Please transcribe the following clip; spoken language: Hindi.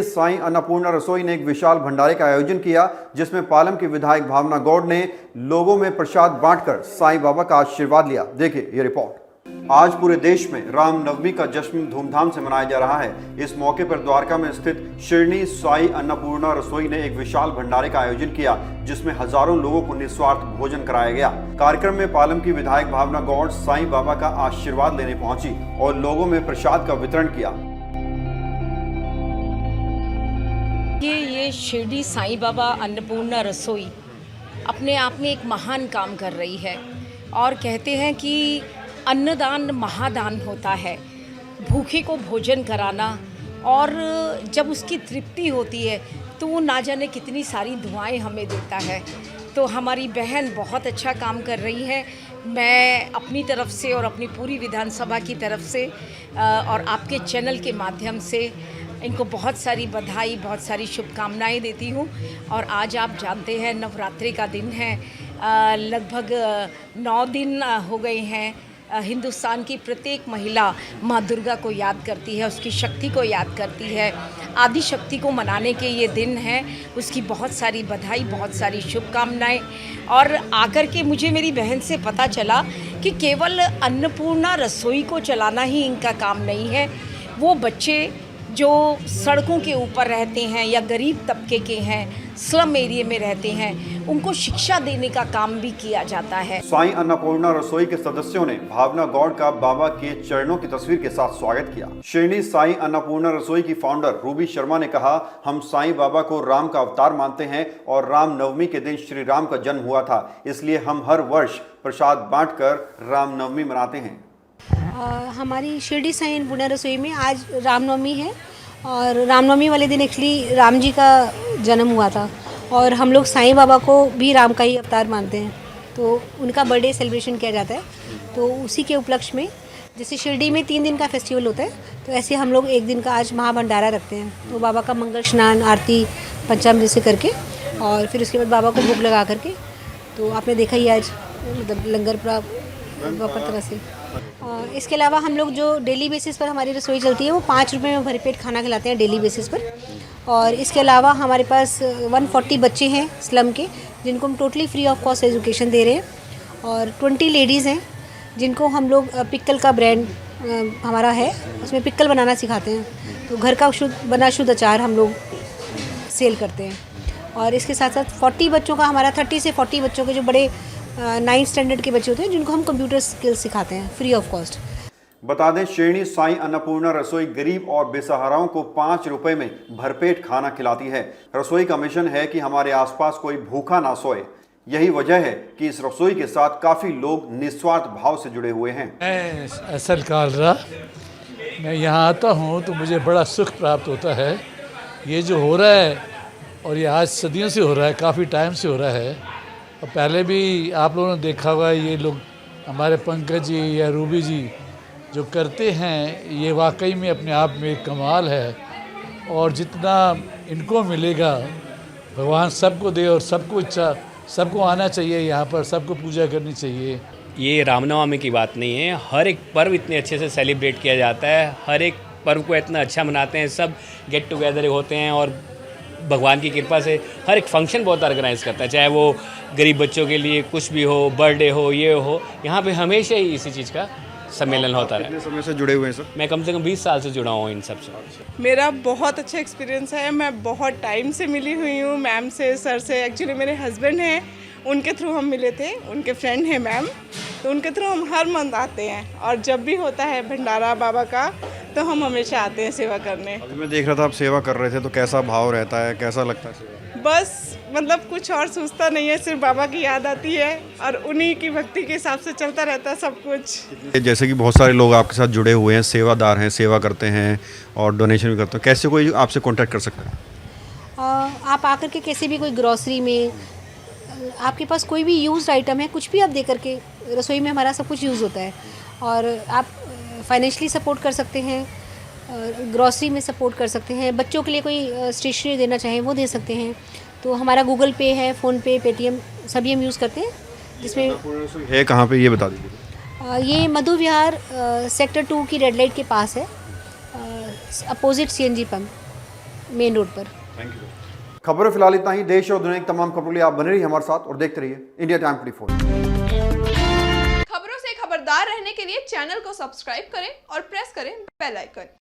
साईं अन्नपूर्णा रसोई ने एक विशाल भंडारे का आयोजन किया, जिसमें पालम की विधायक भावना गौड़ ने लोगों में प्रसाद बांटकर साईं बाबा का आशीर्वाद लिया। देखिए ये रिपोर्ट। आज पूरे देश में रामनवमी का जश्न धूमधाम से मनाया जा रहा है। इस मौके पर द्वारका में स्थित शिरडी साईं अन्नपूर्णा रसोई ने एक विशाल भंडारे का आयोजन किया, जिसमें हजारों लोगों को निस्वार्थ भोजन कराया गया। कार्यक्रम में पालम की विधायक भावना गौड़ साईं बाबा का आशीर्वाद लेने पहुंची और लोगों में प्रसाद का वितरण किया। ये शिरडी साईं बाबा अन्नपूर्णा रसोई अपने आप में एक महान काम कर रही है और कहते हैं कि अन्नदान महादान होता है। भूखे को भोजन कराना और जब उसकी तृप्ति होती है तो वो ना जाने कितनी सारी दुआएं हमें देता है। तो हमारी बहन बहुत अच्छा काम कर रही है। मैं अपनी तरफ से और अपनी पूरी विधानसभा की तरफ से और आपके चैनल के माध्यम से इनको बहुत सारी बधाई, बहुत सारी शुभकामनाएं देती हूँ। और आज आप जानते हैं नवरात्रि का दिन है, लगभग 9 दिन हो गए हैं। हिंदुस्तान की प्रत्येक महिला माँ दुर्गा को याद करती है, उसकी शक्ति को याद करती है। आदि शक्ति को मनाने के ये दिन है, उसकी बहुत सारी बधाई, बहुत सारी शुभकामनाएं। और आकर के मुझे मेरी बहन से पता चला कि केवल अन्नपूर्णा रसोई को चलाना ही इनका काम नहीं है। वो बच्चे जो सड़कों के ऊपर रहते हैं या गरीब तबके के हैं, स्लम एरिया में रहते हैं, उनको शिक्षा देने का काम भी किया जाता है। साईं अन्नपूर्णा रसोई के सदस्यों ने भावना गौड़ का बाबा के चरणों की तस्वीर के साथ स्वागत किया। शिरडी साईं अन्नपूर्णा रसोई की फाउंडर रूबी शर्मा ने कहा, हम साईं बाबा को राम का अवतार मानते हैं और रामनवमी के दिन श्री राम का जन्म हुआ था, इसलिए हम हर वर्ष प्रसाद बांटकर रामनवमी मनाते हैं। हमारी शिरडी साईं अन्नपूर्णा रसोई में आज रामनवमी है और रामनवमी वाले दिन एक्चुअली राम जी का जन्म हुआ था और हम लोग साईं बाबा को भी राम का ही अवतार मानते हैं, तो उनका बर्थडे सेलिब्रेशन किया जाता है। तो उसी के उपलक्ष्य में जैसे शिरडी में 3 दिन का फेस्टिवल होता है, तो ऐसे हम लोग 1 दिन का आज महाभंडारा रखते हैं। तो बाबा का मंगल स्नान, आरती, पंचामृत से करके और फिर उसके बाद बाबा को भोग लगा करके, तो आपने देखा ही आज मतलब लंगर प्रॉपर तरह से। इसके अलावा हम लोग जो डेली बेसिस पर हमारी रसोई चलती है वो 5 रुपये में भरपेट खाना खिलाते हैं डेली बेसिस पर। और इसके अलावा हमारे पास 140 बच्चे हैं स्लम के, जिनको हम totally free of cost education दे रहे हैं। और 20 लेडीज़ हैं जिनको हम लोग पिक्कल का ब्रांड हमारा है, उसमें पिक्कल बनाना सिखाते हैं। तो घर का शुद्ध अचार हम लोग सेल करते हैं। और इसके साथ साथ 40 बच्चों का हमारा 30 से 40 बच्चों के जो बड़े 9th स्टैंडर्ड के बच्चे होते हैं, जिनको हम कंप्यूटर स्किल्स सिखाते हैं फ्री ऑफ कॉस्ट। बता दें, शिरडी साईं अन्नपूर्णा रसोई गरीब और बेसहाराओं को 5 रुपए में भरपेट खाना खिलाती है। रसोई का मिशन है कि हमारे आसपास कोई भूखा ना सोए। यही वजह है कि इस रसोई के साथ काफी लोग निस्वार्थ भाव से जुड़े हुए हैं। मैं असल कालरा, मैं यहाँ आता हूँ तो मुझे बड़ा सुख प्राप्त होता है। ये जो हो रहा है और ये आज सदियों से हो रहा है, काफ़ी टाइम से हो रहा है। और पहले भी आप लोगों ने देखा होगा, ये लोग हमारे पंकज जी या रूबी जी जो करते हैं, ये वाकई में अपने आप में एक कमाल है। और जितना इनको मिलेगा भगवान सबको दे और सबको आना चाहिए यहाँ पर, सबको पूजा करनी चाहिए। ये रामनवमी की बात नहीं है, हर एक पर्व इतने अच्छे से सेलिब्रेट किया जाता है, हर एक पर्व को इतना अच्छा मनाते हैं, सब गेट टुगेदर होते हैं और भगवान की कृपा से हर एक फंक्शन बहुत ऑर्गेनाइज करता है, चाहे वो गरीब बच्चों के लिए कुछ भी हो, बर्थडे हो, ये हो, यहाँ पे हमेशा ही इसी चीज़ का सम्मेलन होता है। कितने समय से जुड़े हुए हैं सर? मैं कम से कम 20 साल से जुड़ा हूँ इन सब से। मेरा बहुत अच्छा एक्सपीरियंस है। मैं बहुत टाइम से मिली हुई हूँ मैम से, सर से। एक्चुअली मेरे हस्बैंड हैं, उनके थ्रू हम मिले थे, उनके फ्रेंड हैं मैम, तो उनके थ्रू हम हर मंथ आते हैं। और जब भी होता है भंडारा बाबा का तो हम हमेशा आते हैं सेवा करने। अभी मैं देख रहा था आप सेवा कर रहे थे, तो कैसा भाव रहता है, कैसा लगता है सेवा? बस मतलब कुछ और सोचता नहीं है, सिर्फ बाबा की याद आती है और उन्हीं की भक्ति के हिसाब से चलता रहता है सब कुछ। जैसे कि बहुत सारे लोग आपके साथ जुड़े हुए हैं, सेवादार हैं, सेवा करते हैं और डोनेशन भी करते हैं, कैसे कोई आपसे कांटेक्ट कर सकता है? आप आकर के कैसे भी कोई ग्रॉसरी में आपके पास कोई भी यूज्ड आइटम है, कुछ भी आप दे करके, रसोई में हमारा सब कुछ यूज़ होता है। और आप फाइनेंशियली सपोर्ट कर सकते हैं, ग्रॉसरी में सपोर्ट कर सकते हैं, बच्चों के लिए कोई स्टेशनरी देना चाहें वो दे सकते हैं। तो हमारा गूगल पे है, फ़ोनपे, पेटीएम सभी हम यूज़ करते हैं। जिसमें है कहाँ पे ये बता दीजिए। ये मधु विहार सेक्टर 2 की रेड लाइट के पास है, opposite CNG pump. Main road पर। खबरों फिलहाल इतना ही। देश और दुनिया की तमाम खबरों के लिए आप बने रहिए हमारे साथ और देखते रहिए इंडिया टाइम 24। खबरों से खबरदार रहने के लिए चैनल को सब्सक्राइब करें और प्रेस करें बेल आइकन।